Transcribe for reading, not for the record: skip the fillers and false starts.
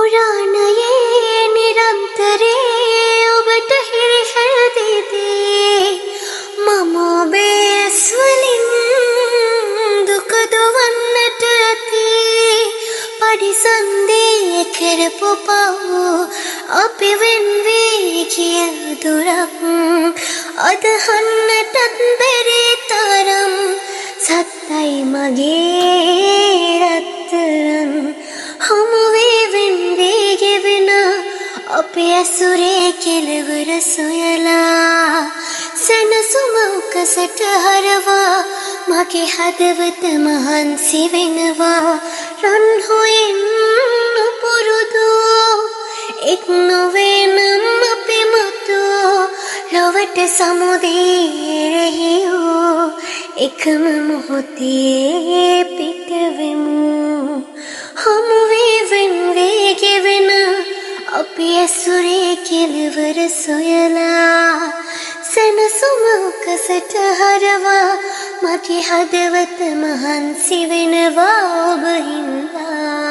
පුරාණයේ නිරන්තරේ ඔබට හිරිහැර දෙදේ මම ඔබේ ඇස්වලින් දුක දොවන්නට ඇති පරිසන්දේ කරපු පව් අපි වෙන් වී කිය දුරක් අදහන්නටත් බැරි තරම් සත්තයි මගේ රත්තරන් හමුවේ වෙන් වී ගෙවෙන අපේ ඇසුරේ කෙලවර සොයලා සැනසුම උකසට හරවා මගේ හදවත මහන්සි වෙනවා රන් හොයන්න පුරුදු එක් නොවේ නම් අපි මතු ලොවට සමුදේරෙහියෝ එකම මොහොතේ පිටවෙමු හමුවේ වෙන් වී ගෙවෙන අපි ඇසුරේ කෙලවර සොයලා සැනසුම උකසට හරවා මගේ හදවත මහන්සි වෙනවා ඔබ හින්දා